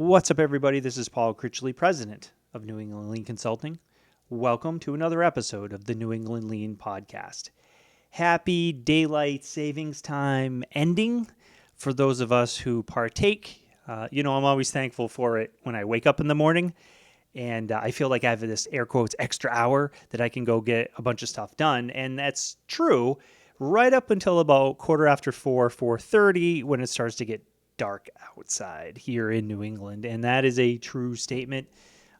What's up, everybody? This is Paul Critchley, president of New England Lean Consulting. Welcome to another episode of the New England Lean Podcast. Happy daylight savings time ending for those of us who partake. I'm always thankful for it when I wake up in the morning and I feel like I have this air quotes extra hour that I can go get a bunch of stuff done. And that's true right up until about 4:30 when it starts to get dark outside here in New England. And that is a true statement.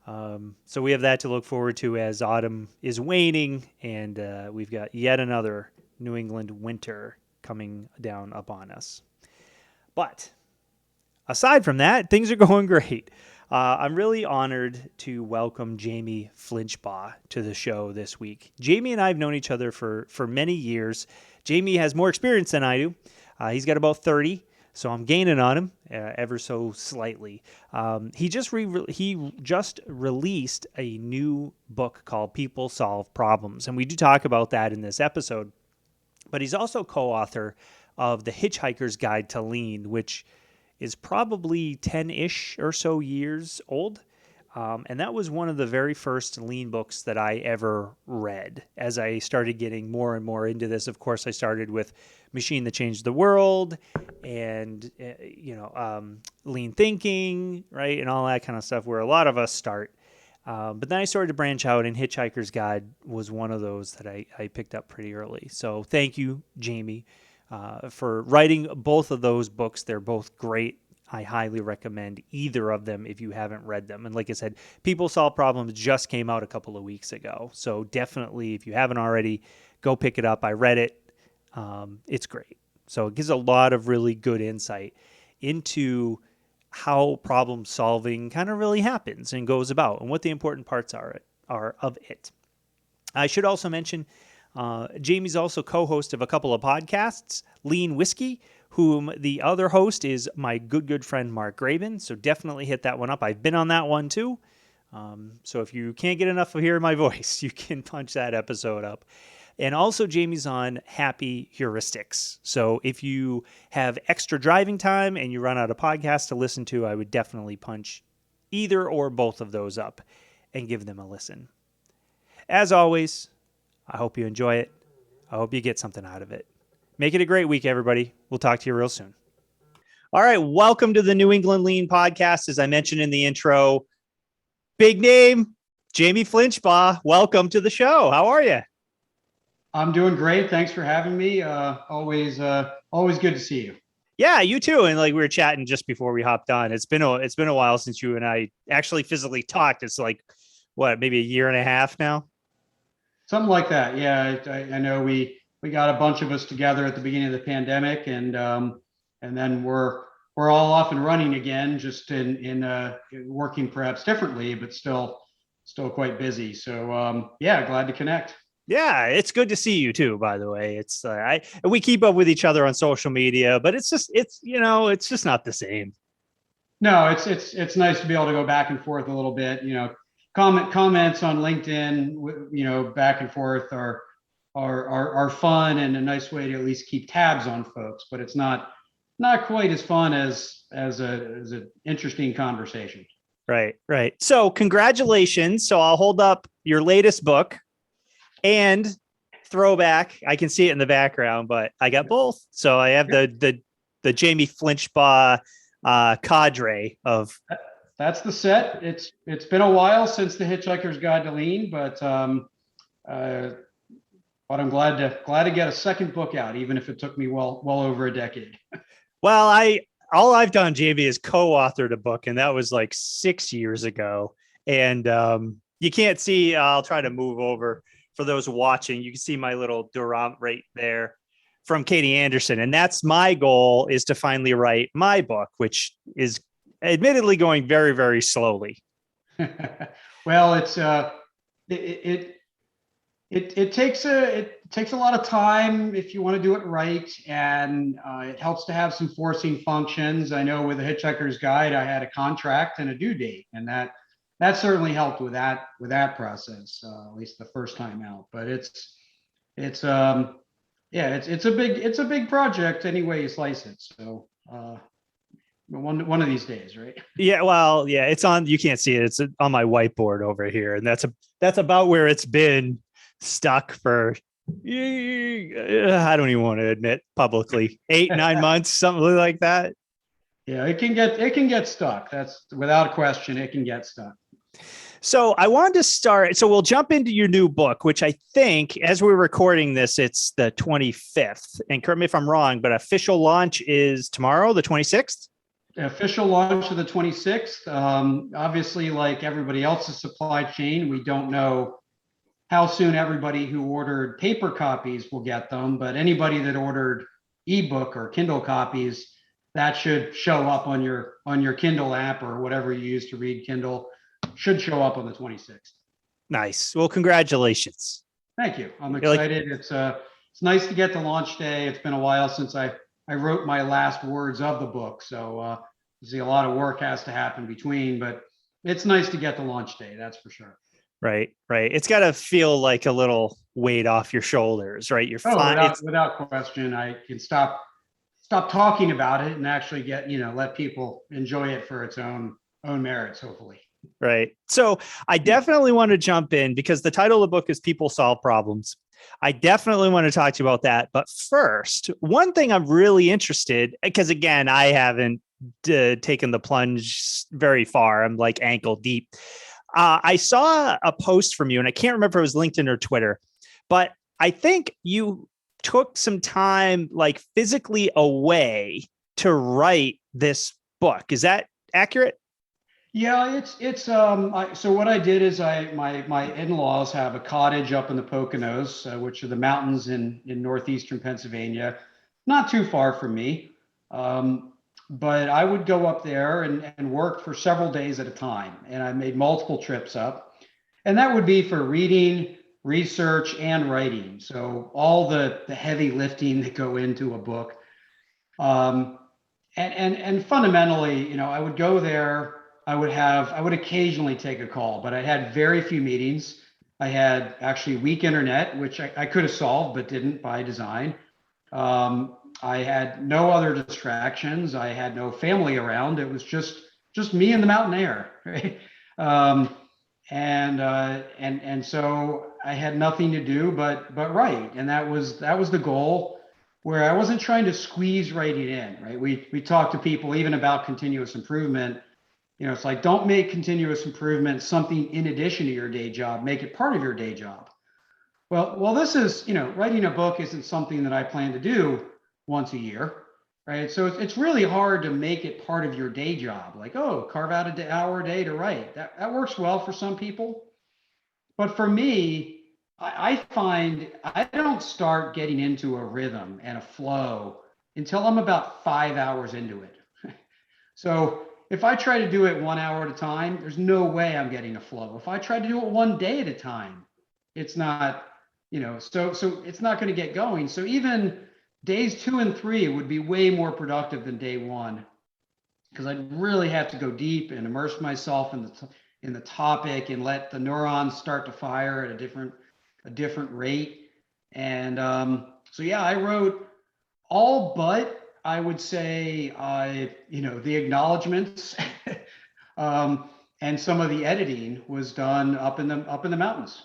So we have that to look forward to as autumn is waning and we've got yet another New England winter coming down upon us. But aside from that, things are going great. I'm really honored to welcome Jamie Flinchbaugh to the show this week. Jamie and I have known each other for many years. Jamie has more experience than I do. He's got about 30, so I'm gaining on him ever so slightly. He just released a new book called People Solve Problems, and we do talk about that in this episode. But he's also co-author of The Hitchhiker's Guide to Lean, which is probably 10-ish or so years old. And that was one of the very first lean books that I ever read. As I started getting more and more into this, of course, I started with Machine That Changed the World and, lean thinking, right? And all that kind of stuff where a lot of us start. But then I started to branch out, and Hitchhiker's Guide was one of those that I picked up pretty early. So thank you, Jamie, for writing both of those books. They're both great. I highly recommend either of them if you haven't read them. And like I said, People Solve Problems just came out a couple of weeks ago. So definitely, if you haven't already, go pick it up. I read it. It's great. So it gives a lot of really good insight into how problem solving kind of really happens and goes about and what the important parts are of it. I should also mention Jamie's also co-host of a couple of podcasts, Lean Whiskey, whom the other host is my good friend Mark Graben. So definitely hit that one up. I've been on that one too. So if you can't get enough of hearing my voice, you can punch that episode up. And also Jamie's on Happy Heuristics. So if you have extra driving time and you run out of podcasts to listen to, I would definitely punch either or both of those up and give them a listen. As always, I hope you enjoy it. I hope you get something out of it. Make it a great week, everybody. We'll talk to you real soon. All right. Welcome to the New England Lean Podcast. As I mentioned in the intro, big name, Jamie Flinchbaugh. Welcome to the show. How are you? I'm doing great. Thanks for having me. Always good to see you. Yeah, you too. And like we were chatting just before we hopped on. It's been a while since you and I actually physically talked. It's like maybe a year and a half now. Something like that. Yeah, I know we got a bunch of us together at the beginning of the pandemic, and then we're all off and running again, just in working perhaps differently, but still quite busy. So glad to connect. Yeah, it's good to see you too, by the way. It's we keep up with each other on social media, but it's just not the same. No, it's nice to be able to go back and forth a little bit. Comments on LinkedIn, back and forth are fun and a nice way to at least keep tabs on folks, but it's not quite as fun as an interesting conversation. Right. So congratulations. So I'll hold up your latest book. And throwback, I can see it in the background, but I got both. So I have the Jamie Flinchbaugh cadre of. That's the set. It's been a while since the Hitchhiker's Guide to Lean, but I'm glad to get a second book out, even if it took me well over a decade. Well, all I've done, Jamie, is co-authored a book, and that was like 6 years ago. And you can't see. I'll try to move over. For those watching, you can see my little Durant right there from Katie Anderson. And that's my goal, is to finally write my book, which is admittedly going very, very slowly. Well, it takes a lot of time if you want to do it right. And it helps to have some forcing functions. I know with the Hitchhiker's Guide, I had a contract and a due date, and that certainly helped with that process, at least the first time out. But it's a big project any way you slice it. So One of these days, right? Yeah, well, yeah, it's on. You can't see it. It's on my whiteboard over here, and that's about where it's been stuck for. I don't even want to admit publicly 8, 9 months, something like that. Yeah, it can get stuck. That's without question, it can get stuck. So I wanted to start. So we'll jump into your new book, which I think, as we're recording this, it's the 25th. And correct me if I'm wrong, but official launch is tomorrow, the 26th. Official launch of the 26th. Obviously, like everybody else's supply chain, we don't know how soon everybody who ordered paper copies will get them, but anybody that ordered ebook or Kindle copies, that should show up on your Kindle app or whatever you use to read Kindle, should show up on the 26th. Nice. Well, congratulations. Thank you. I'm You're like, excited. It's nice to get to launch day. It's been a while since I wrote my last words of the book, so see a lot of work has to happen between, but it's nice to get to launch day. That's for sure. right. It's got to feel like a little weight off your shoulders, right? You're Oh, fine. without question, I can stop talking about it and actually get, let people enjoy it for its own merits, hopefully. Right. So I definitely want to jump in because the title of the book is People Solve Problems. I definitely want to talk to you about that. But first, one thing I'm really interested, because again, I haven't taken the plunge very far. I'm like ankle deep. I saw a post from you, and I can't remember if it was LinkedIn or Twitter, but I think you took some time, like physically away, to write this book. Is that accurate? Yeah, so what I did is my in-laws have a cottage up in the Poconos, which are the mountains in northeastern Pennsylvania, not too far from me. But I would go up there and work for several days at a time. And I made multiple trips up. And that would be for reading, research, and writing. So all the heavy lifting that go into a book. And fundamentally, I would go there. I would occasionally take a call, but I had very few meetings. I had actually weak internet, which I could have solved, but didn't by design. I had no other distractions. I had no family around. It was just me and the mountain air, right? And so I had nothing to do but write, and that was the goal. Where I wasn't trying to squeeze writing in, right? We talk to people even about continuous improvement. It's like, don't make continuous improvement something in addition to your day job. Make it part of your day job. Well, this is, writing a book isn't something that I plan to do once a year, right? So it's really hard to make it part of your day job. Like, oh, carve out an hour a day to write. That works well for some people. But for me, I find I don't start getting into a rhythm and a flow until I'm about 5 hours into it. So if I try to do it 1 hour at a time, there's no way I'm getting a flow. If I try to do it one day at a time, it's not, so it's not going to get going. So even days 2 and 3 would be way more productive than day 1, because I'd really have to go deep and immerse myself in the topic and let the neurons start to fire at a different rate. And so yeah, I wrote all but, I would say, the acknowledgments and some of the editing was done up in the mountains.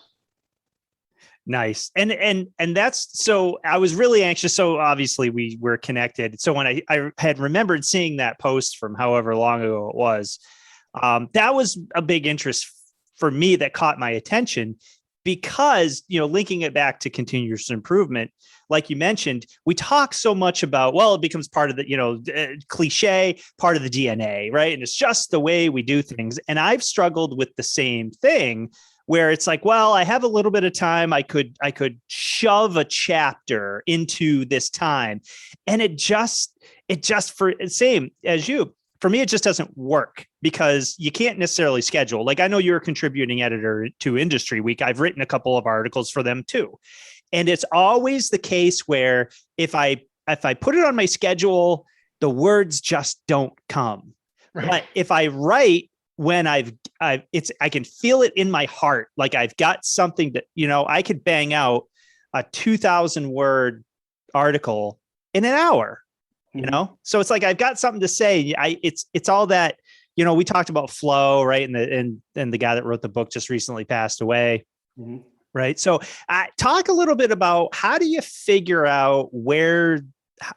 Nice. And that's, so I was really anxious. So obviously we were connected. So when I had remembered seeing that post from however long ago it was, that was a big interest for me that caught my attention because, linking it back to continuous improvement, like you mentioned, we talk so much about, well, it becomes part of the, cliche, part of the DNA, right? And it's just the way we do things. And I've struggled with the same thing where it's like, well, I have a little bit of time. I could shove a chapter into this time. And it just for same as you, for me, it just doesn't work because you can't necessarily schedule. Like, I know you're a contributing editor to Industry Week. I've written a couple of articles for them too. And it's always the case where if I put it on my schedule, the words just don't come. Right. But if I write when I can feel it in my heart, like I've got something that, I could bang out a 2,000 word article in an hour. Mhm. So it's like, I've got something to say. It's all that, we talked about flow, right? And the guy that wrote the book just recently passed away. Mhm. Right. So talk a little bit about, how do you figure out where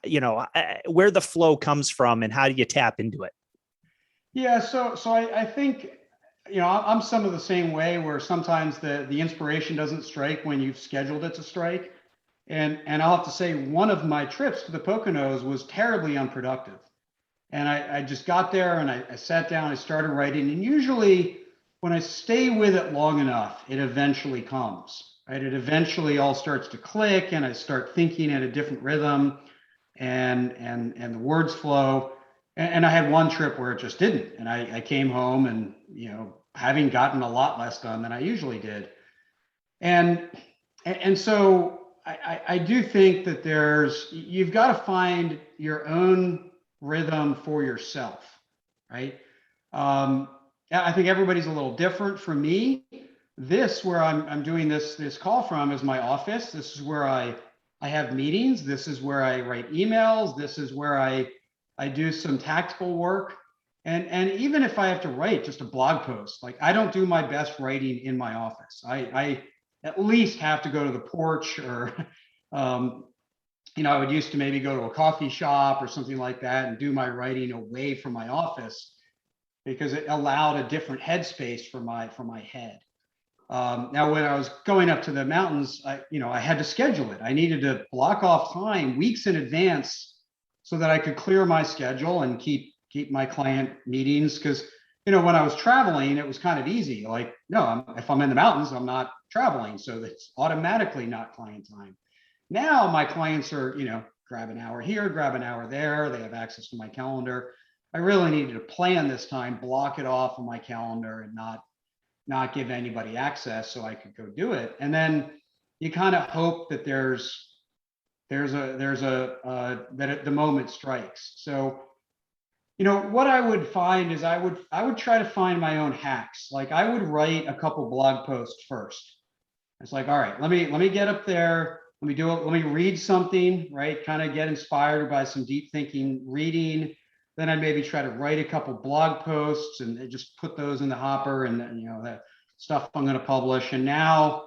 the flow comes from, and how do you tap into it? Yeah, so I think, I'm some of the same way, where sometimes the inspiration doesn't strike when you've scheduled it to strike. And I'll have to say, one of my trips to the Poconos was terribly unproductive. And I just got there and I sat down, I started writing. And usually when I stay with it long enough, it eventually comes, right? It eventually all starts to click and I start thinking at a different rhythm, and the words flow. And I had one trip where it just didn't. And I came home and, having gotten a lot less done than I usually did. And so I do think that you've got to find your own rhythm for yourself, right? Um, I think everybody's a little different. For me, this, where I'm doing this call from, is my office. This is where I have meetings. This is where I write emails. This is where I do some tactical work. And even if I have to write just a blog post, like, I don't do my best writing in my office. I at least have to go to the porch, or um, I would used to maybe go to a coffee shop or something like that and do my writing away from my office, because it allowed a different headspace for my head. Now, when I was going up to the mountains, I had to schedule it. I needed to block off time weeks in advance so that I could clear my schedule and keep my client meetings. Because, when I was traveling, it was kind of easy. Like, no, if I'm in the mountains, I'm not traveling, so it's automatically not client time. Now my clients are, grab an hour here, grab an hour there. They have access to my calendar. I really needed to plan this time, block it off on my calendar, and not give anybody access, so I could go do it. And then you kind of hope that that the moment strikes. So, what I would find is I would try to find my own hacks. Like, I would write a couple blog posts first. It's like, all right, let me get up there. Let me do it. Let me read something, right? Kind of get inspired by some deep thinking reading. Then I'd maybe try to write a couple blog posts and just put those in the hopper, and that stuff I'm going to publish. And now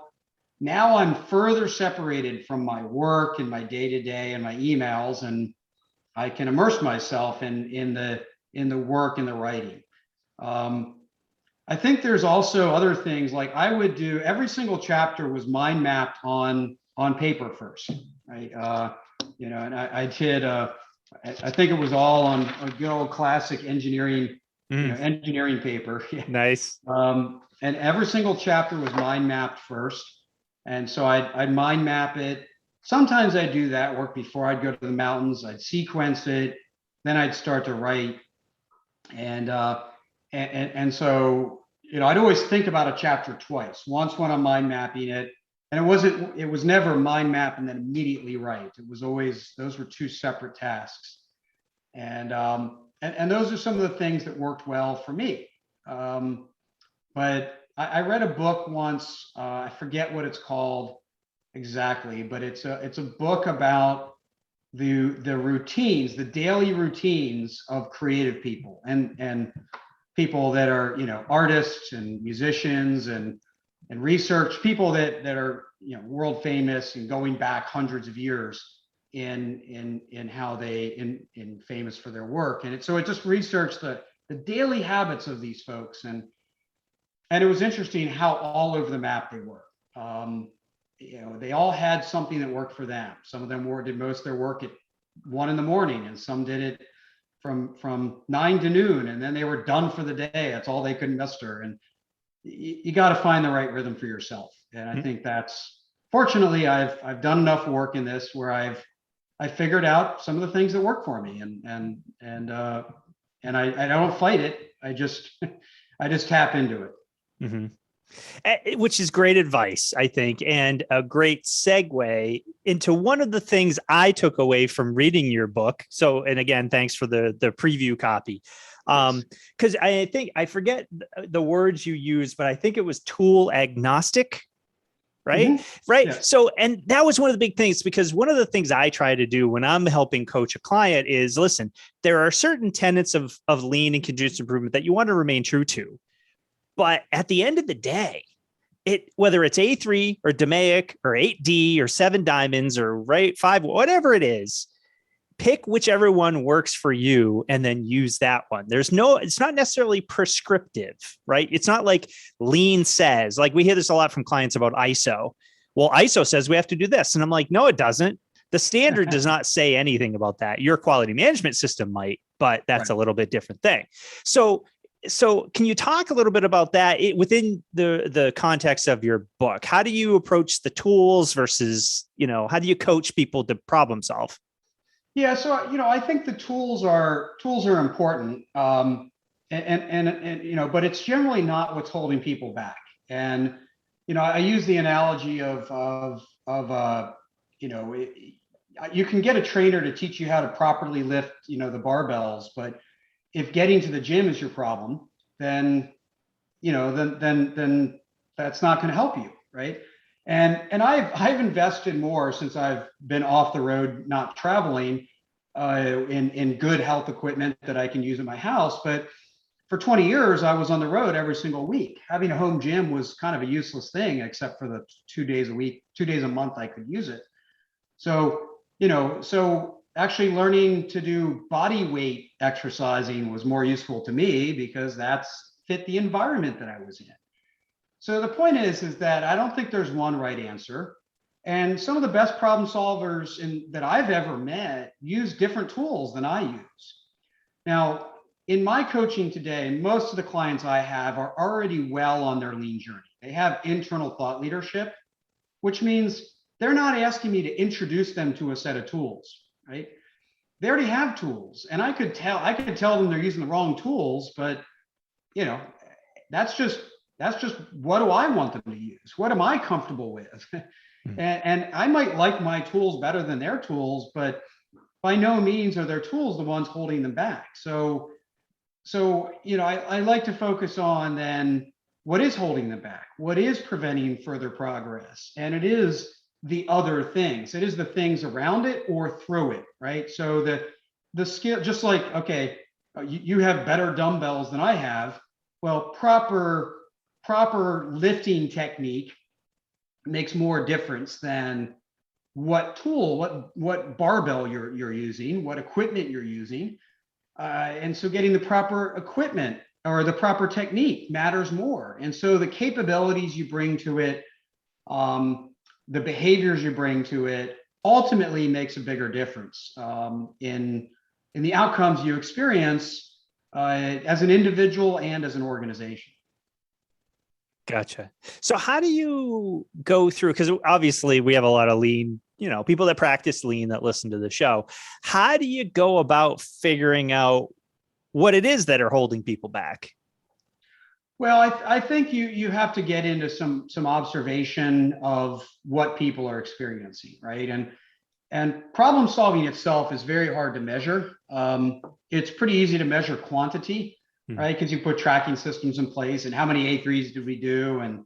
I'm further separated from my work and my day to day and my emails, and I can immerse myself in the work and the writing. Um, I think there's also other things, like, I would do every single chapter was mind mapped on paper first, right? And I did. I think it was all on a good old classic engineering, engineering paper. Yeah. Nice. And every single chapter was mind mapped first, and so I'd mind map it. Sometimes I'd do that work before I'd go to the mountains. I'd sequence it, then I'd start to write, and and so, I'd always think about a chapter twice. Once when I'm mind mapping it, and it was never mind map and then immediately write. It was always, those were two separate tasks. And those are some of the things that worked well for me. But I read a book once. I forget what it's called exactly, but it's a book about the routines, the daily routines of creative people, and people that are, artists and musicians, and research people that are, world famous and going back hundreds of years in how they in famous for their work. And so it just researched the daily habits of these folks, and it was interesting how all over the map they were. They all had something that worked for them. Some of them did most of their work at 1 a.m, and some did it from 9 to noon, and then they were done for the day. That's all they could muster. And you got to find the right rhythm for yourself. And I think that's, fortunately, I've done enough work in this where I figured out some of the things that work for me, and I don't fight it. I just I just tap into it. Mm-hmm. Which is great advice, I think, and a great segue into one of the things I took away from reading your book. So, and again, thanks for the preview copy. Because I think, I forget the words you used, but I think it was tool agnostic, right? Mhm. Right. Yes. So, and that was one of the big things, because one of the things I try to do when I'm helping coach a client is, listen, there are certain tenets of lean and continuous improvement that you want to remain true to. But at the end of the day, whether it's A3 or DMAIC or 8D or 7 diamonds or right 5, whatever it is, pick whichever one works for you and then use that one. It's not necessarily prescriptive, right? It's not like lean says, like we hear this a lot from clients about ISO. Well, ISO says we have to do this. And I'm like, no, it doesn't. The standard does not say anything about that. Your quality management system might, but that's Right. a little bit different thing. So can you talk a little bit about that within the context of your book? How do you approach the tools versus, how do you coach people to problem solve? Yeah, so I think the tools are important, and but it's generally not what's holding people back. And I use the analogy of you can get a trainer to teach you how to properly lift the barbells, but if getting to the gym is your problem, then then that's not going to help you, right? And I've invested more since I've been off the road, not traveling, in good health equipment that I can use at my house. But for 20 years, I was on the road every single week. Having a home gym was kind of a useless thing, except for the 2 days a week, 2 days a month I could use it. So so actually learning to do body weight exercising was more useful to me because that's fit the environment that I was in. So the point is that I don't think there's one right answer. And some of the best problem solvers that I've ever met use different tools than I use. Now, in my coaching today, most of the clients I have are already well on their lean journey. They have internal thought leadership, which means they're not asking me to introduce them to a set of tools, right? They already have tools, and I could tell them they're using the wrong tools, but you know, that's just what do I want them to use? What am I comfortable with? And I might like my tools better than their tools, but by no means are their tools the ones holding them back. So I like to focus on then what is holding them back, what is preventing further progress, and it is the other things. It is the things around it or through it, right? So the skill, just like, okay, you have better dumbbells than I have. Well, proper lifting technique makes more difference than what tool, what barbell you're using, what equipment you're using. And so getting the proper equipment or the proper technique matters more. And so the capabilities you bring to it, the behaviors you bring to it, ultimately makes a bigger difference in the outcomes you experience as an individual and as an organization. Gotcha. So how do you go through, because obviously we have a lot of lean, people that practice lean that listen to the show. How do you go about figuring out what it is that are holding people back? Well, I think you have to get into some observation of what people are experiencing, right? And problem solving itself is very hard to measure. It's pretty easy to measure quantity, right? Because you put tracking systems in place, and how many A3s did we do, and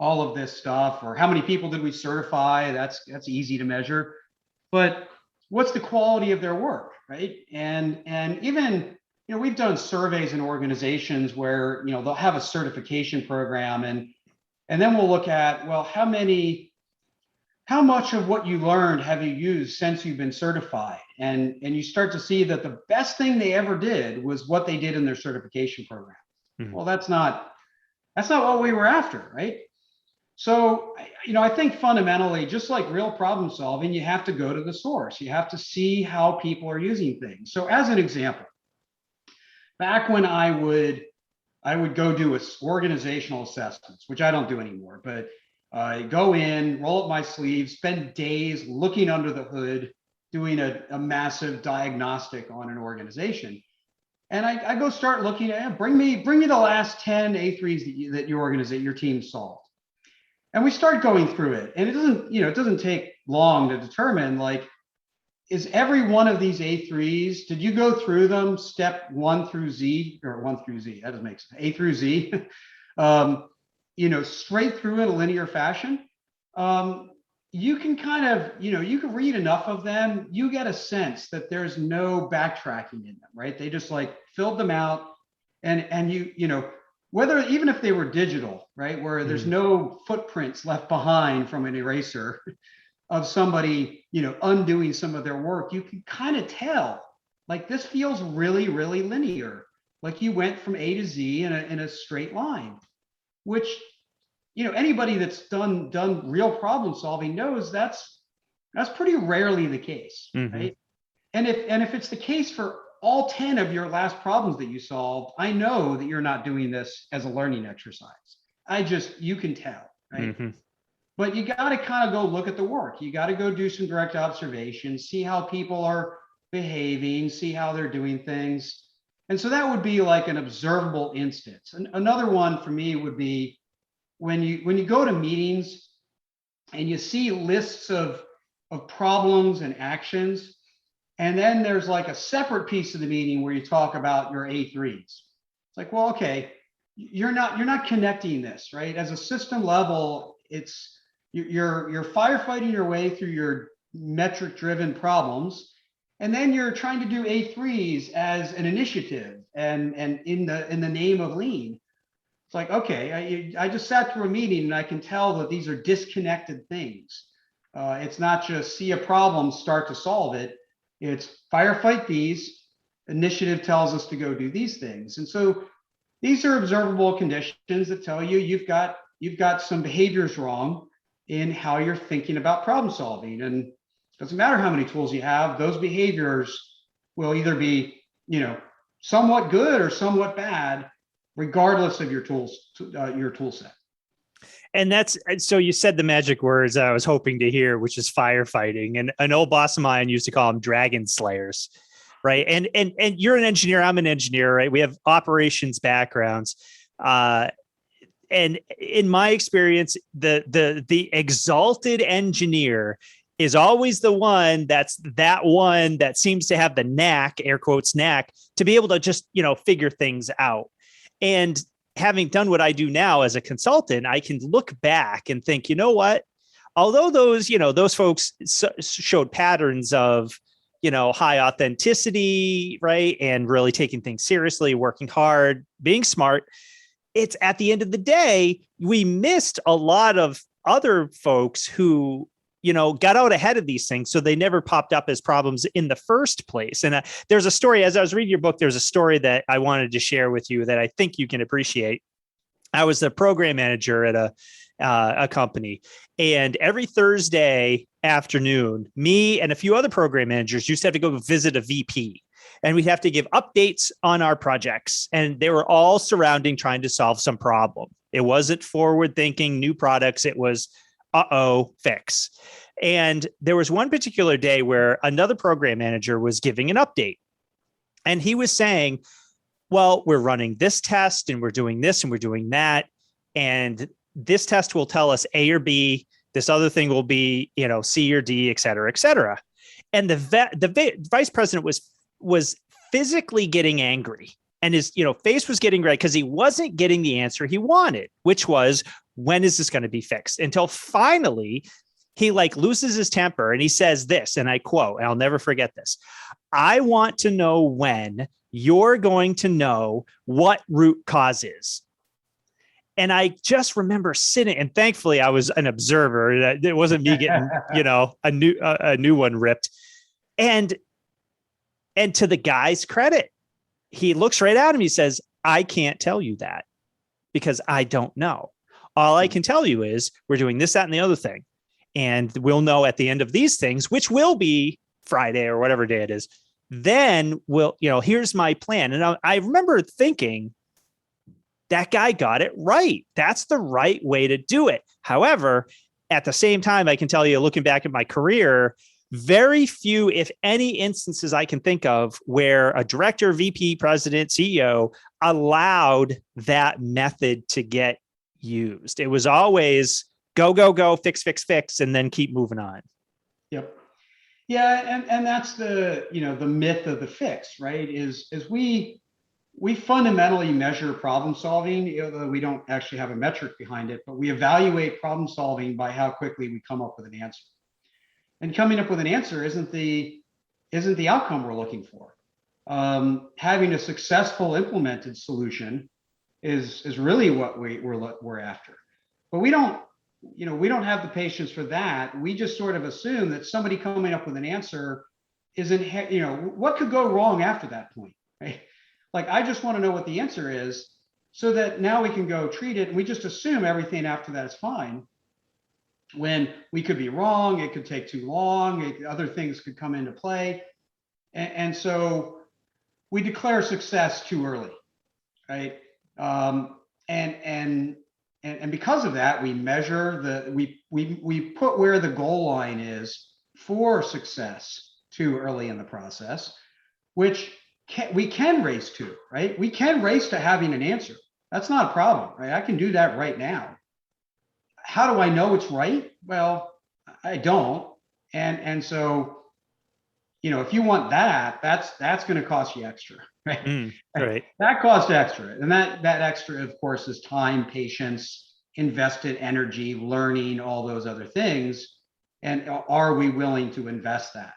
all of this stuff, or how many people did we certify? That's easy to measure. But what's the quality of their work, right? And even we've done surveys in organizations where they'll have a certification program, and then we'll look at, well, how much of what you learned have you used since you've been certified? And you start to see that the best thing they ever did was what they did in their certification program. Well, that's not what we were after, right? So, I think fundamentally, just like real problem solving, you have to go to the source. You have to see how people are using things. So as an example, back when I would go do organizational assessments, which I don't do anymore, but go in, roll up my sleeves, spend days looking under the hood, doing a massive diagnostic on an organization. And I go start looking at, bring me the last 10 A3s that your team solved. And we start going through it. And it doesn't take long to determine, like, is every one of these A3s, did you go through them step 1 through Z, or 1 through Z? That doesn't make sense. A through Z. Straight through in a linear fashion? you can kind of, you can read enough of them, you get a sense that there's no backtracking in them, right? They just like filled them out, and whether, even if they were digital, right, where there's no footprints left behind from an eraser of somebody, undoing some of their work, you can kind of tell, like, this feels really, really linear. Like you went from A to Z in a straight line, which, anybody that's done real problem solving knows that's pretty rarely the case, right? And if it's the case for all 10 of your last problems that you solved, I know that you're not doing this as a learning exercise. You can tell, right? But you got to kind of go look at the work. You got to go do some direct observation, see how people are behaving, see how they're doing things. And so that would be like an observable instance. And another one for me would be when you go to meetings and you see lists of problems and actions, and then there's like a separate piece of the meeting where you talk about your A3s. It's like, well, okay, you're not connecting this, right? As a system level, you're firefighting your way through your metric driven problems, and then you're trying to do A3s as an initiative and in the name of lean. It's like, okay, I just sat through a meeting and I can tell that these are disconnected things. It's not just see a problem, start to solve it. It's firefight these, initiative tells us to go do these things. And so these are observable conditions that tell you you've got some behaviors wrong in how you're thinking about problem solving. And it doesn't matter how many tools you have, those behaviors will either be, somewhat good or somewhat bad, regardless of your tool set. And so you said the magic words I was hoping to hear, which is firefighting. And an old boss of mine used to call them dragon slayers, right? And you're an engineer, I'm an engineer, right? We have operations backgrounds. And in my experience, the exalted engineer is always the one that seems to have the knack, air quotes knack, to be able to just, figure things out. And having done what I do now as a consultant, I can look back and think, you know what? Although those folks showed patterns of, high authenticity, right? And really taking things seriously, working hard, being smart. It's at the end of the day, we missed a lot of other folks who, got out ahead of these things. So they never popped up as problems in the first place. And there's a story, as I was reading your book, there's a story that I wanted to share with you that I think you can appreciate. I was the program manager at a company, and every Thursday afternoon, me and a few other program managers used to have to go visit a VP, and we'd have to give updates on our projects. And they were all surrounding trying to solve some problem. It wasn't forward thinking new products. It was, fix. And there was one particular day where another program manager was giving an update, and he was saying, well, we're running this test and we're doing this and we're doing that. And this test will tell us A or B. This other thing will be, C or D, et cetera, et cetera. And the vice president was physically getting angry, and his, face was getting red because he wasn't getting the answer he wanted, which was, when is this going to be fixed? Until finally he loses his temper and he says this, and I quote, and I'll never forget this: I want to know when you're going to know what root cause is. And I just remember sitting, and thankfully I was an observer. It wasn't me getting, a new one ripped. And to the guy's credit, he looks right at him. He says, I can't tell you that because I don't know. All I can tell you is we're doing this, that, and the other thing. And we'll know at the end of these things, which will be Friday or whatever day it is. Then here's my plan. And I remember thinking, that guy got it right. That's the right way to do it. However, at the same time, I can tell you, looking back at my career, very few, if any, instances I can think of where a director, VP, president, CEO allowed that method to get used. It was always go, go, go, fix, fix, fix, and then keep moving on. Yep. Yeah. And that's the myth of the fix, right? Is we we fundamentally measure problem solving, although we don't actually have a metric behind it, but we evaluate problem solving by how quickly we come up with an answer. And coming up with an answer isn't the outcome we're looking for. Having a successful implemented solution is really what we're after. But we don't have the patience for that. We just sort of assume that somebody coming up with an answer isn't, what could go wrong after that point, right? Like, I just want to know what the answer is so that now we can go treat it. And we just assume everything after that is fine, when we could be wrong. It could take too long. Other things could come into play. And so we declare success too early, right? And because of that, we measure we put where the goal line is for success too early in the process, which we can race to, right? We can race to having an answer. That's not a problem, right? I can do that right now. How do I know it's right? Well, I don't. And so, if you want that, that's going to cost you extra, right? Right. That costs extra. And that extra, of course, is time, patience, invested energy, learning, all those other things. And are we willing to invest that?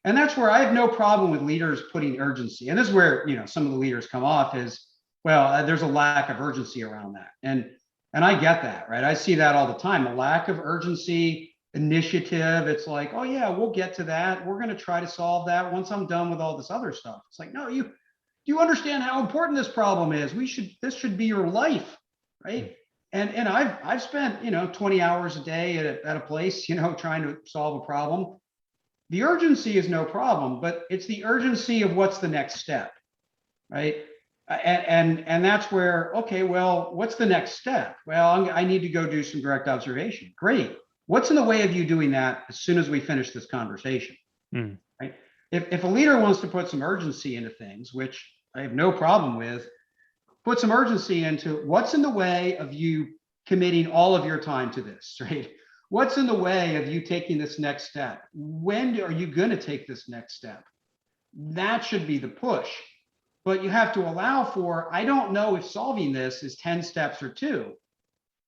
And that's where I have no problem with leaders putting urgency. And this is where, some of the leaders come off is, well, there's a lack of urgency around that. And I get that, right? I see that all the time, a lack of urgency, initiative. It's like, oh yeah, we'll get to that. We're going to try to solve that once I'm done with all this other stuff. It's like, no, you understand how important this problem is. This should be your life, right? And I've spent, 20 hours a day at a place, trying to solve a problem. The urgency is no problem, but it's the urgency of what's the next step, right? And that's where, okay, well, what's the next step? Well, I need to go do some direct observation. Great. What's in the way of you doing that as soon as we finish this conversation? Right? If a leader wants to put some urgency into things, which I have no problem with, put some urgency into what's in the way of you committing all of your time to this, right? What's in the way of you taking this next step? When are you going to take this next step? That should be the push. But you have to allow for, I don't know if solving this is 10 steps or 2,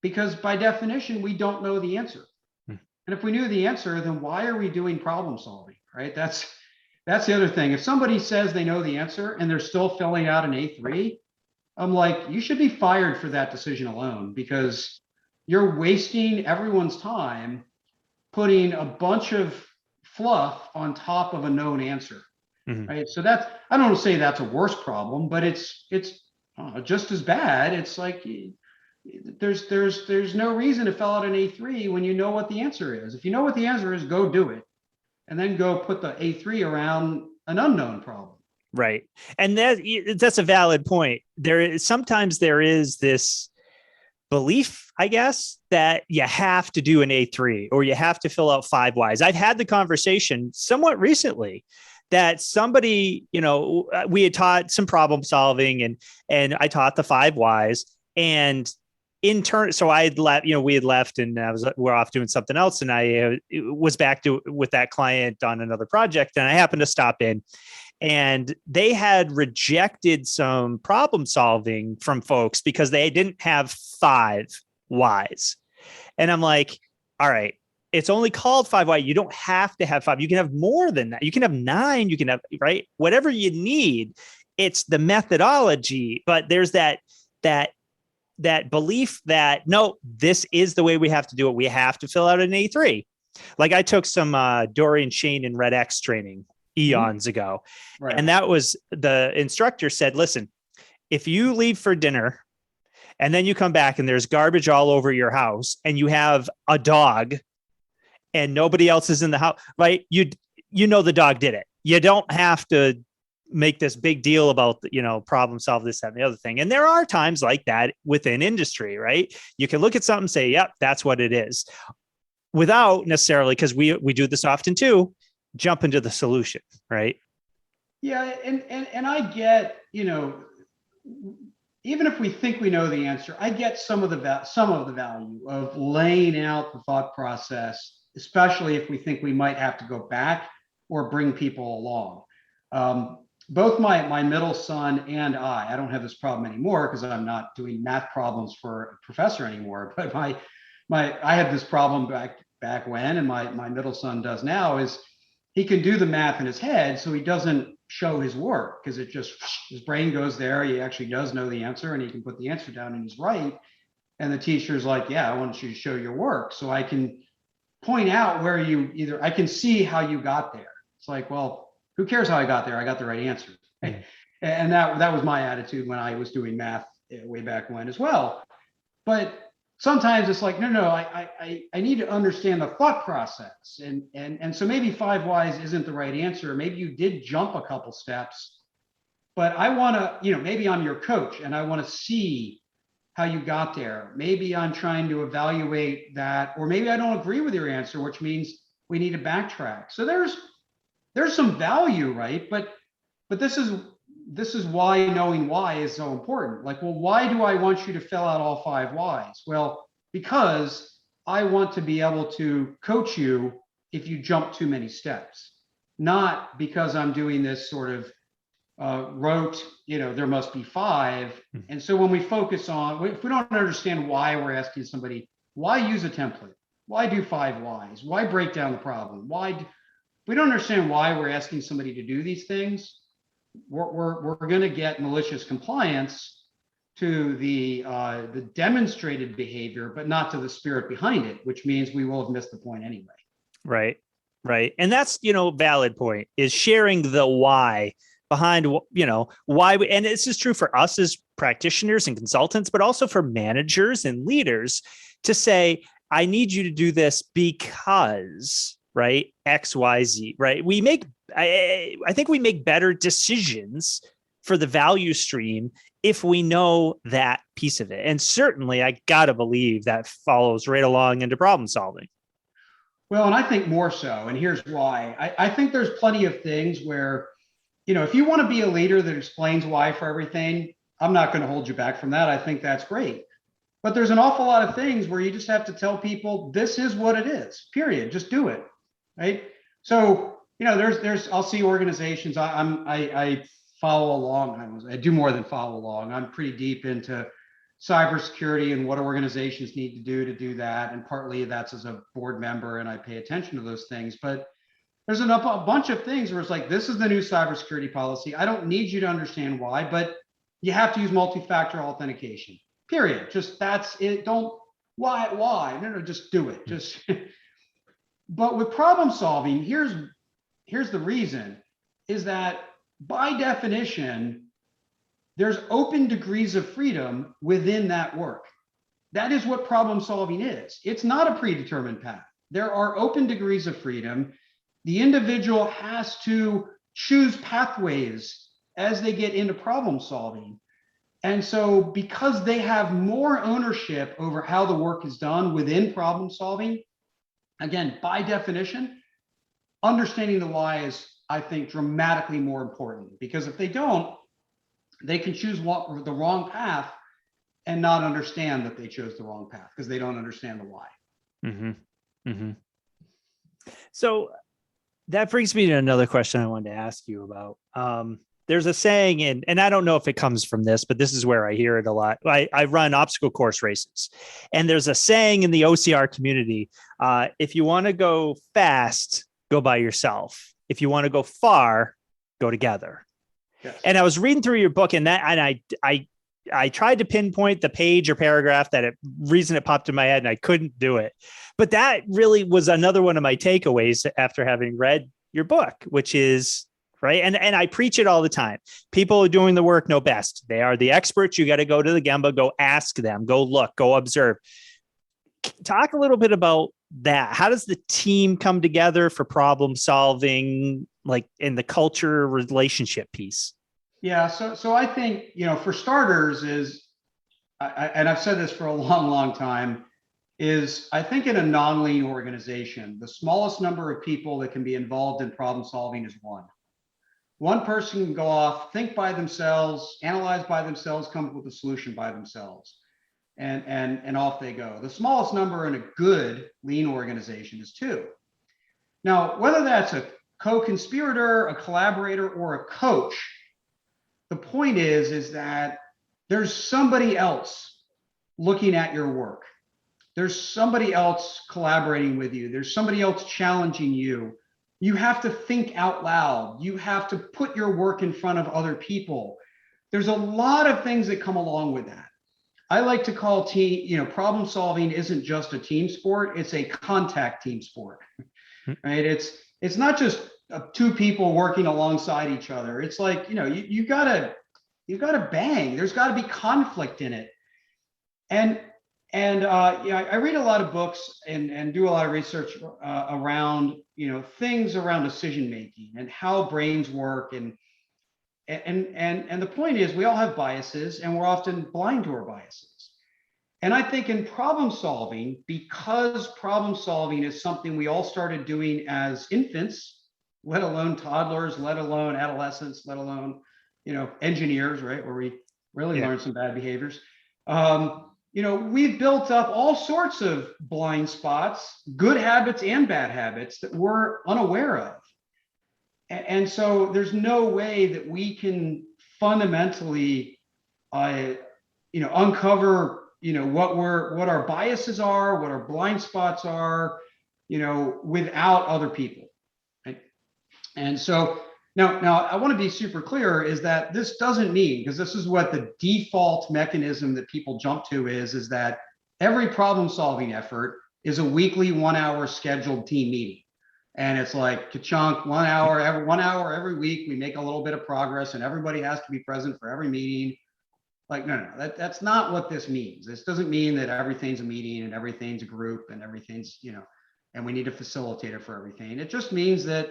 because by definition, we don't know the answer. And if we knew the answer, then why are we doing problem solving, right? That's the other thing. If somebody says they know the answer and they're still filling out an A3, I'm like, you should be fired for that decision alone, because you're wasting everyone's time putting a bunch of fluff on top of a known answer. Right. So I don't want to say that's a worse problem, but it's just as bad. It's like, there's no reason to fill out an A3 when you know what the answer is. If you know what the answer is, go do it, and then go put the A3 around an unknown problem. Right. And that's a valid point. Sometimes there is this belief, I guess, that you have to do an A3 or you have to fill out 5 whys. I've had the conversation somewhat recently that somebody, we had taught some problem solving and I taught the 5 whys, and in turn, so I had left, we had left and we're off doing something else. And I was back with that client on another project, and I happened to stop in, and they had rejected some problem solving from folks because they didn't have 5 whys. And I'm like, all right, it's only called 5 why. You don't have to have 5. You can have more than that. You can have 9. You can have, right, whatever you need. It's the methodology, but there's that belief that, no, this is the way we have to do it. We have to fill out an A3. Like, I took some Dorian Shane and Red X training eons ago. Right. And that was, the instructor said, listen, if you leave for dinner and then you come back and there's garbage all over your house and you have a dog and nobody else is in the house, right? You the dog did it. You don't have to make this big deal about, problem solve this, that, and the other thing. And there are times like that within industry, right? You can look at something and say, yep, that's what it is, without necessarily, because we do this often too, jump into the solution, right? Yeah. And I get, even if we think we know the answer, I get some of the value of laying out the thought process, especially if we think we might have to go back or bring people along. both my middle son and I don't have this problem anymore because I'm not doing math problems for a professor anymore. But I had this problem back when, and my middle son does now, is he can do the math in his head, so he doesn't show his work because it just, his brain goes there. He actually does know the answer, and he can put the answer down and he's right. And the teacher's like, yeah, I want you to show your work so I can point out where I can see how you got there. It's like, well, who cares how I got there? I got the right answer. Right? And that was my attitude when I was doing math way back when as well. But sometimes it's like, no, I need to understand the thought process. And so maybe 5 whys isn't the right answer. Maybe you did jump a couple steps, but I want to, maybe I'm your coach and I want to see how you got there. Maybe I'm trying to evaluate that, or maybe I don't agree with your answer, which means we need to backtrack. So there's some value, right? But this is why knowing why is so important. Like, well, why do I want you to fill out all 5 whys? Well, because I want to be able to coach you if you jump too many steps, not because I'm doing this sort of wrote, there must be 5. And so when we focus on, if we don't understand why we're asking somebody, why use a template? Why do 5 whys? Why break down the problem? We don't understand why we're asking somebody to do these things, we're going to get malicious compliance to the demonstrated behavior, but not to the spirit behind it, which means we will have missed the point anyway. Right. Right. And that's, valid point, is sharing the why behind, why and this is true for us as practitioners and consultants, but also for managers and leaders to say, I need you to do this because, right, X, Y, Z, right? I think we make better decisions for the value stream if we know that piece of it. And certainly I got to believe that follows right along into problem solving. Well, and I think more so, and here's why. I think there's plenty of things where, if you want to be a leader that explains why for everything, I'm not going to hold you back from that. I think that's great. But there's an awful lot of things where you just have to tell people, this is what it is, period. Just do it, right? So, I'll see organizations. I follow along. I do more than follow along. I'm pretty deep into cybersecurity and what organizations need to do that. And partly that's as a board member, and I pay attention to those things. But there's a bunch of things where it's like, this is the new cybersecurity policy. I don't need you to understand why, but you have to use multi-factor authentication, period. Just that's it. Don't, why? No, just do it. Just, but with problem solving, here's the reason, is that by definition, there's open degrees of freedom within that work. That is what problem solving is. It's not a predetermined path. There are open degrees of freedom. The individual has to choose pathways as they get into problem solving. And so because they have more ownership over how the work is done within problem solving, again, by definition, understanding the why is, I think, dramatically more important, because if they don't, they can choose the wrong path and not understand that they chose the wrong path because they don't understand the why. Mm-hmm. Mm-hmm. So that brings me to another question I wanted to ask you about. There's a saying, and I don't know if it comes from this, but this is where I hear it a lot. I run obstacle course races, and there's a saying in the OCR community, if you want to go fast, go by yourself. If you want to go far, go together. Yes. And I was reading through your book, and I tried to pinpoint the page or paragraph reason it popped in my head, and I couldn't do it. But that really was another one of my takeaways after having read your book, which is, right. And I preach it all the time. People who are doing the work know best. They are the experts. You got to go to the Gemba, go ask them, go look, go observe. Talk a little bit about that. How does the team come together for problem solving, like in the culture relationship piece? Yeah. So I think, for starters and I've said this for a long, long time, is I think in a non-lean organization, the smallest number of people that can be involved in problem solving is one. One person can go off, think by themselves, analyze by themselves, come up with a solution by themselves, and off they go. The smallest number in a good lean organization is 2. Now, whether that's a co-conspirator, a collaborator, or a coach, the point is that there's somebody else looking at your work. There's somebody else collaborating with you. There's somebody else challenging you. You have to think out loud. You have to put your work in front of other people. There's a lot of things that come along with that. I like to call problem solving isn't just a team sport, it's a contact team sport, right? It's not just two people working alongside each other. It's like, you've got to bang. There's got to be conflict in it. And I read a lot of books and do a lot of research around, things around decision making and how brains work. And the point is, we all have biases, and we're often blind to our biases. And I think in problem solving, because problem solving is something we all started doing as infants, let alone toddlers, let alone adolescents, let alone, engineers, right, where we really learn some bad behaviors. We've built up all sorts of blind spots, good habits and bad habits that we're unaware of. And so there's no way that we can fundamentally, uncover, what our biases are, what our blind spots are, without other people. Right? And so now I want to be super clear is that this doesn't mean, because this is what the default mechanism that people jump to is that every problem solving effort is a weekly 1 hour scheduled team meeting. And it's like ka-chunk, 1 hour every week, we make a little bit of progress and everybody has to be present for every meeting. Like, no, that's not what this means. This doesn't mean that everything's a meeting and everything's a group and everything's, and we need a facilitator for everything. It just means that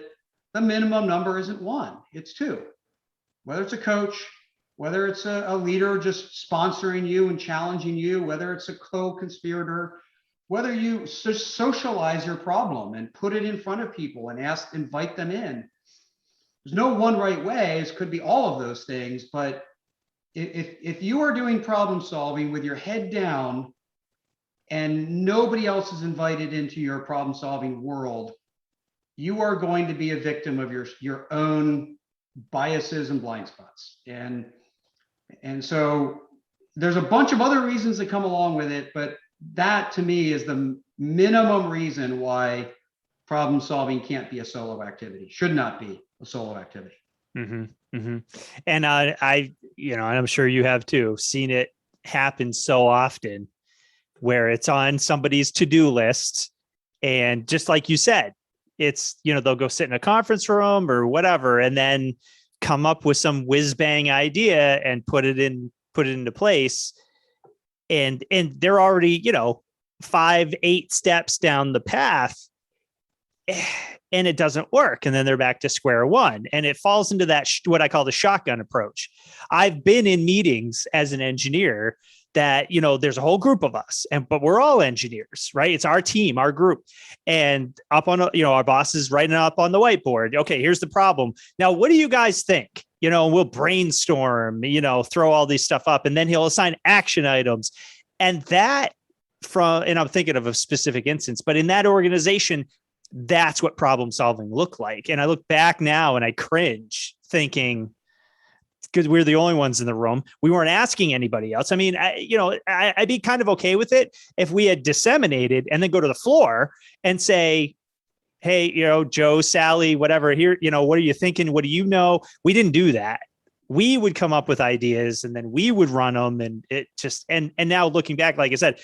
the minimum number isn't 1, it's 2. Whether it's a coach, whether it's a leader just sponsoring you and challenging you, whether it's a co-conspirator, whether you socialize your problem and put it in front of people and invite them in. There's no one right way. It could be all of those things, but if you are doing problem solving with your head down and nobody else is invited into your problem solving world, you are going to be a victim of your own biases and blind spots. And so there's a bunch of other reasons that come along with it, but that to me is the minimum reason why problem solving can't be a solo activity, should not be a solo activity. Mm-hmm, mm-hmm. And and I'm sure you have too, seen it happen so often where it's on somebody's to-do list. And just like you said, it's, they'll go sit in a conference room or whatever, and then come up with some whiz bang idea and put it into place. And they're already, 5-8 steps down the path, and it doesn't work. And then they're back to square one. And it falls into that, what I call the shotgun approach. I've been in meetings as an engineer that, there's a whole group of us, but we're all engineers, right? It's our team, our group. And up on, our boss is writing up on the whiteboard. Okay, here's the problem. Now, what do you guys think? We'll brainstorm, throw all these stuff up, and then he'll assign action items. And and I'm thinking of a specific instance, but in that organization, that's what problem solving looked like. And I look back now and I cringe thinking, because we're the only ones in the room, we weren't asking anybody else. I mean, I'd be kind of okay with it if we had disseminated and then go to the floor and say, hey, Joe, Sally, whatever, here, what are you thinking? What do you know? We didn't do that. We would come up with ideas and then we would run them. And it just, and now looking back, like I said,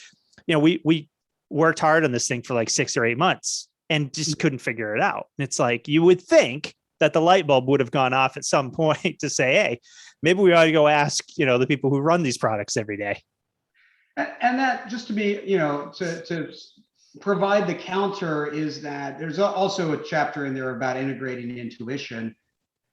we worked hard on this thing for like 6 or 8 months and just couldn't figure it out. And it's like, you would think that the light bulb would have gone off at some point to say, hey, maybe we ought to go ask, the people who run these products every day. And that, just to be, to provide the counter, is that there's also a chapter in there about integrating intuition.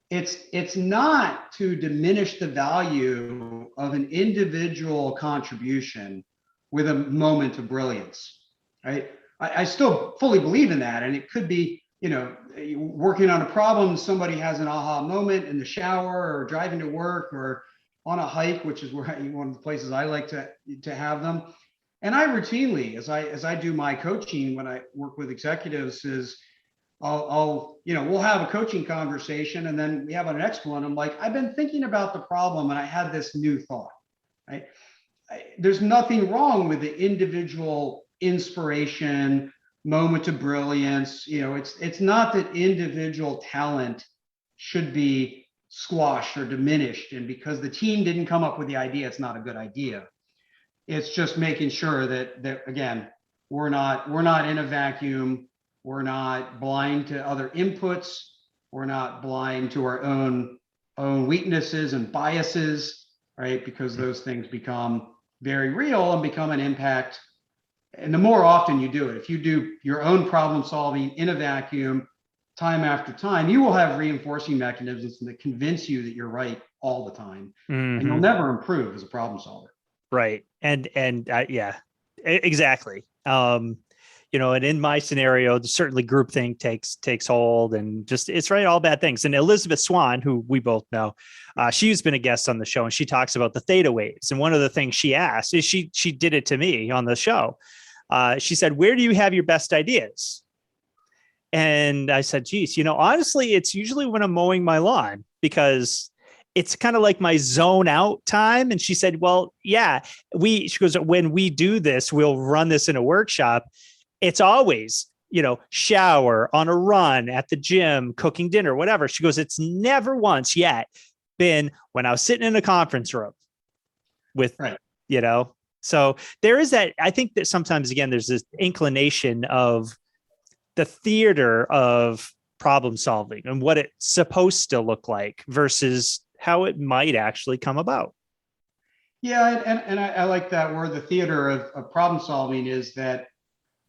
It's not to diminish the value of an individual contribution with a moment of brilliance, right? I still fully believe in that. And it could be, working on a problem, somebody has an aha moment in the shower or driving to work or on a hike, which is one of the places I like to have them. And I routinely, as I do my coaching when I work with executives, is we'll have a coaching conversation, and then we have our next one. I'm like, I've been thinking about the problem and I had this new thought, right? There's nothing wrong with the individual inspiration, moment of brilliance. It's not that individual talent should be squashed or diminished. And because the team didn't come up with the idea, it's not a good idea. It's just making sure that again, we're not in a vacuum. We're not blind to other inputs. We're not blind to our own weaknesses and biases, right? Because those things become very real and become an impact. And the more often you do it, if you do your own problem solving in a vacuum, time after time, you will have reinforcing mechanisms that convince you that you're right all the time, and you'll never improve as a problem solver. Right. And yeah, exactly. And in my scenario, certainly groupthink takes hold, and just it's right, all bad things. And Elizabeth Swan, who we both know, she's been a guest on the show, and she talks about the theta waves. And one of the things she asked is she did it to me on the show. She said, "Where do you have your best ideas?" And I said, geez, honestly, it's usually when I'm mowing my lawn, because it's kind of like my zone out time. And she said, well, yeah, she goes, when we do this, we'll run this in a workshop. It's always, shower, on a run, at the gym, cooking dinner, whatever. She goes, it's never once yet been when I was sitting in a conference room with, right. So there is that. I think that sometimes, again, there's this inclination of the theater of problem solving and what it's supposed to look like versus how it might actually come about. Yeah, and I like that word. The theater of problem solving is that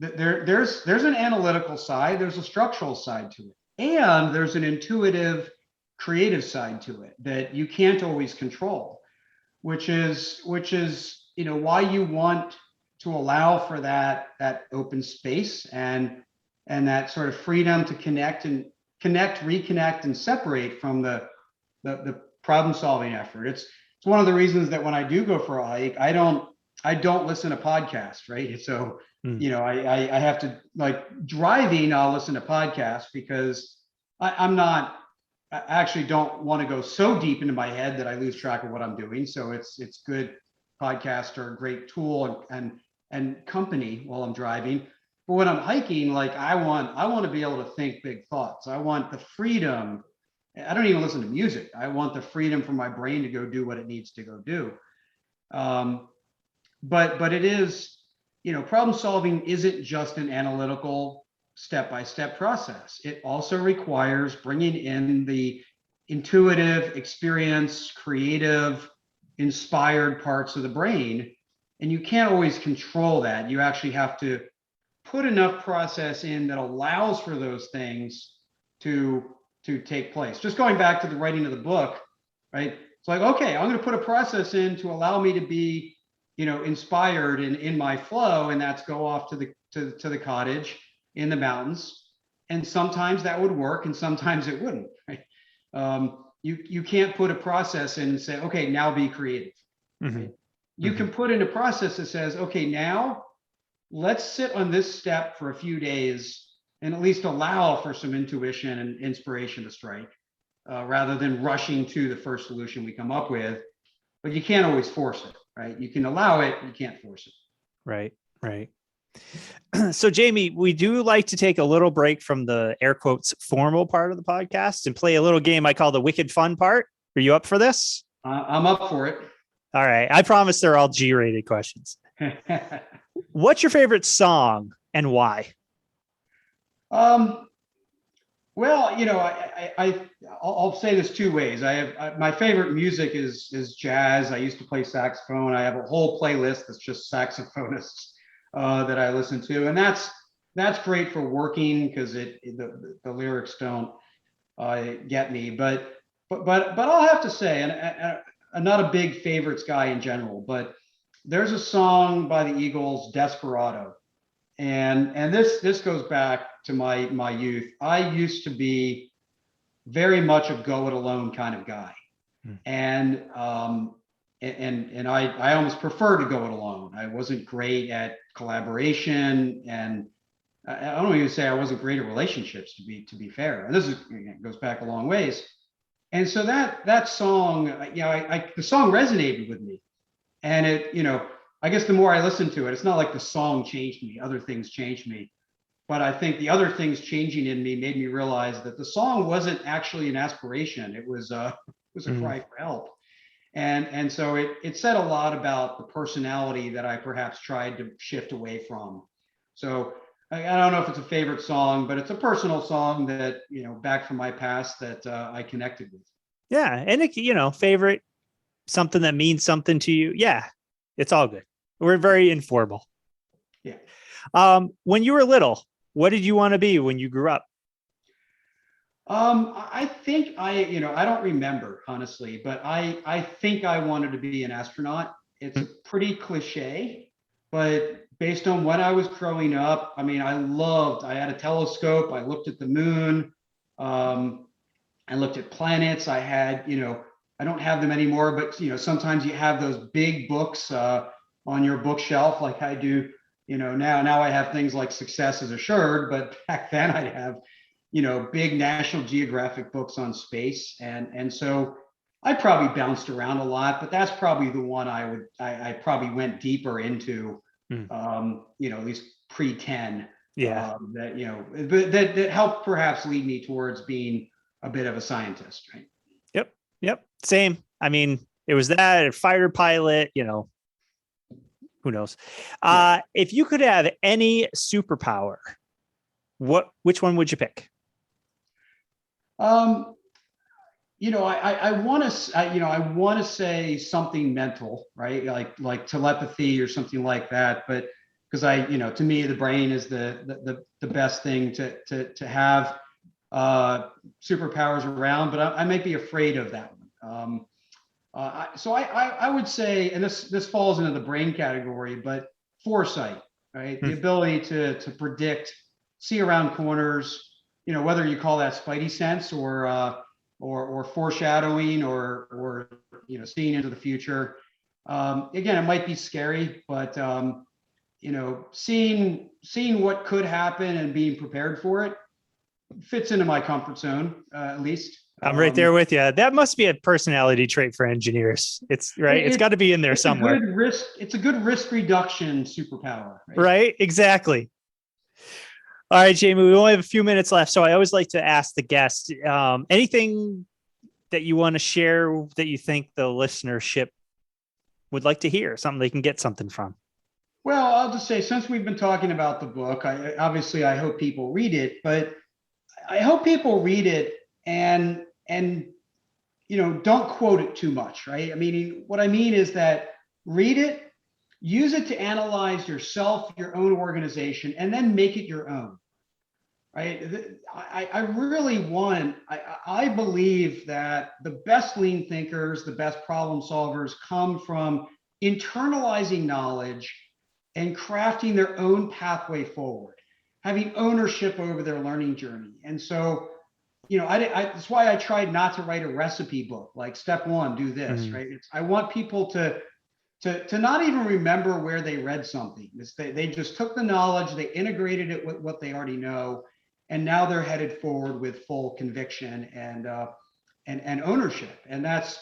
there's an analytical side, there's a structural side to it, and there's an intuitive, creative side to it that you can't always control, which is why you want to allow for that open space and that sort of freedom to connect, reconnect, and separate from the problem solving effort. It's one of the reasons that when I do go for a hike, I don't listen to podcasts, right? So, I have to, like, driving, I'll listen to podcasts because I actually don't want to go so deep into my head that I lose track of what I'm doing. So it's good. Podcasts are a great tool and company while I'm driving. But when I'm hiking, like, I want to be able to think big thoughts. I want the freedom. I don't even listen to music. I want the freedom for my brain to go do what it needs to go do. But it is, problem solving isn't just an analytical step-by-step process. It also requires bringing in the intuitive, experience, creative, inspired parts of the brain. And you can't always control that. You actually have to put enough process in that allows for those things to take place. Just going back to the writing of the book, right? It's like, okay, I'm going to put a process in to allow me to be, inspired in my flow, and that's go off to the cottage in the mountains. And sometimes that would work, and sometimes it wouldn't. Right? You can't put a process in and say, okay, now be creative. Right? You can put in a process that says, okay, now let's sit on this step for a few days and at least allow for some intuition and inspiration to strike, rather than rushing to the first solution we come up with. But you can't always force it, right? You can allow it, you can't force it. Right. So, Jamie, we do like to take a little break from the air quotes formal part of the podcast and play a little game I call the wicked fun part. Are you up for this? I'm up for it. All right. I promise they're all G-rated questions. What's your favorite song and why? Well, I'll say this two ways. My favorite music is jazz. I used to play saxophone. I have a whole playlist that's just saxophonists that I listen to, and that's great for working because the lyrics don't get me. But I'll have to say, and I'm not a big favorites guy in general, but there's a song by the Eagles, Desperado. And this goes back to my youth. I used to be very much a go it alone kind of guy. And I almost prefer to go it alone. I wasn't great at collaboration, and I don't even say I wasn't great at relationships, to be fair. And this is, it goes back a long ways. And so that song, the song resonated with me. And it, I guess the more I listened to it, it's not like the song changed me, other things changed me. But I think the other things changing in me made me realize that the song wasn't actually an aspiration. It was a cry for help. And so it said a lot about the personality that I perhaps tried to shift away from. So I don't know if it's a favorite song, but it's a personal song that, back from my past that I connected with. Yeah. And it, favorite, something that means something to you. Yeah. It's all good. We're very informal. Yeah. When you were little, what did you want to be when you grew up? I think I don't remember honestly, but I think I wanted to be an astronaut. It's a pretty cliche, but based on when I was growing up, I mean, I had a telescope. I looked at the moon. I looked at planets. I had, I don't have them anymore, but sometimes you have those big books on your bookshelf, like I do. Now I have things like Success is Assured, but back then I'd have big National Geographic books on space. And so I probably bounced around a lot, but that's probably the one I probably went deeper into, at least pre-10. Yeah. That helped perhaps lead me towards being a bit of a scientist, right? Yep. Same. I mean, it was that, a fighter pilot, who knows? If you could have any superpower, which one would you pick? I want to say something mental, right? Like telepathy or something like that. But because to me, the brain is the best thing to have superpowers around. But I might be afraid of that one. So I would say, and this falls into the brain category, but foresight, right? The ability to predict, see around corners. Whether you call that spidey sense or foreshadowing or seeing into the future. Again, it might be scary, but seeing what could happen and being prepared for it fits into my comfort zone, at least. I'm right there with you. That must be a personality trait for engineers. It's right. It's got to be in there somewhere. It's a good risk reduction superpower. Right? Exactly. All right, Jamie, we only have a few minutes left. So I always like to ask the guests, anything that you want to share that you think the listenership would like to hear, something they can get something from? Well, I'll just say, since we've been talking about the book, I hope people read it, but I hope people read it and don't quote it too much, right? I mean, what I mean is that read it, use it to analyze yourself, your own organization, and then make it your own, right? I believe that the best lean thinkers, the best problem solvers come from internalizing knowledge and crafting their own pathway forward, having ownership over their learning journey. And so, that's why I tried not to write a recipe book, like step one, do this, right? I want people to not even remember where they read something. They just took the knowledge, they integrated it with what they already know, and now they're headed forward with full conviction and ownership. And that's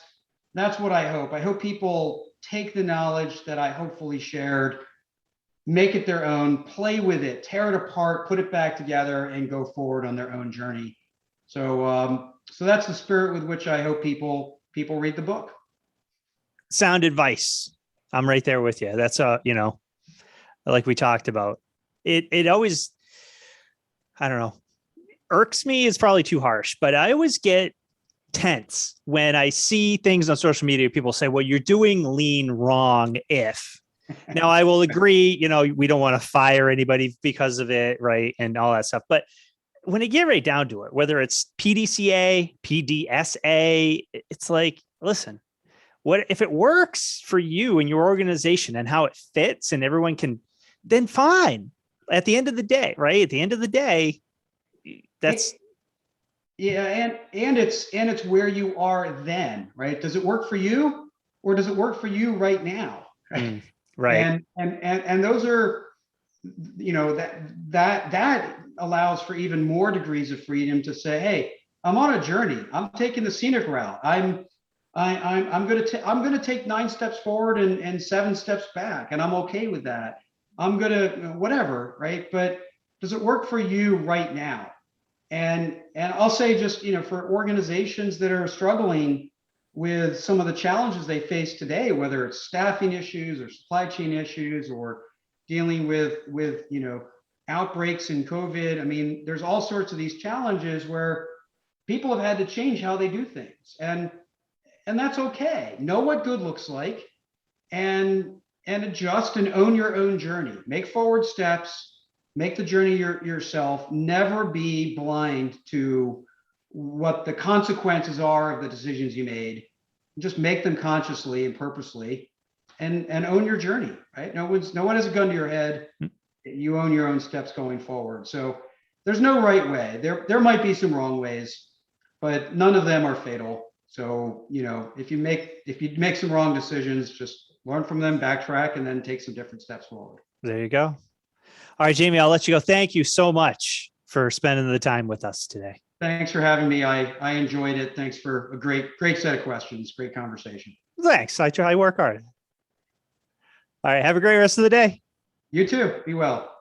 what I hope. I hope people take the knowledge that I hopefully shared, make it their own, play with it, tear it apart, put it back together, and go forward on their own journey. So that's the spirit with which I hope people read the book. Sound advice. I'm right there with you. That's like we talked about. It always, I don't know, irks me is probably too harsh, but I always get tense when I see things on social media. People say, well, you're doing lean wrong if. Now, I will agree, we don't want to fire anybody because of it, right? And all that stuff. But when you get right down to it, whether it's PDCA, PDSA, it's like, listen, what if it works for you and your organization and how it fits and everyone can, then fine. At the end of the day, right? At the end of the day, that's and it's where you are then, right? Does it work for you, or does it work for you right now? Right. And those are that allows for even more degrees of freedom to say, hey, I'm on a journey. I'm taking the scenic route. I'm going to take 9 steps forward and 7 steps back, and I'm okay with that. I'm going to whatever, right? But does it work for you right now? And I'll say, just, for organizations that are struggling with some of the challenges they face today, whether it's staffing issues or supply chain issues or dealing with outbreaks in COVID. I mean, there's all sorts of these challenges where people have had to change how they do things, and that's okay. Know what good looks like, and adjust and own your own journey. Make forward steps. Make the journey yourself. Never be blind to what the consequences are of the decisions you made. Just make them consciously and purposely, and own your journey. Right? No one has a gun to your head. You own your own steps going forward. So there's no right way. There might be some wrong ways, but none of them are fatal. So, if you make some wrong decisions, just learn from them, backtrack, and then take some different steps forward. There you go. All right, Jamie, I'll let you go. Thank you so much for spending the time with us today. Thanks for having me. I enjoyed it. Thanks for a great set of questions. Great conversation. Thanks. I work hard. All right. Have a great rest of the day. You too. Be well.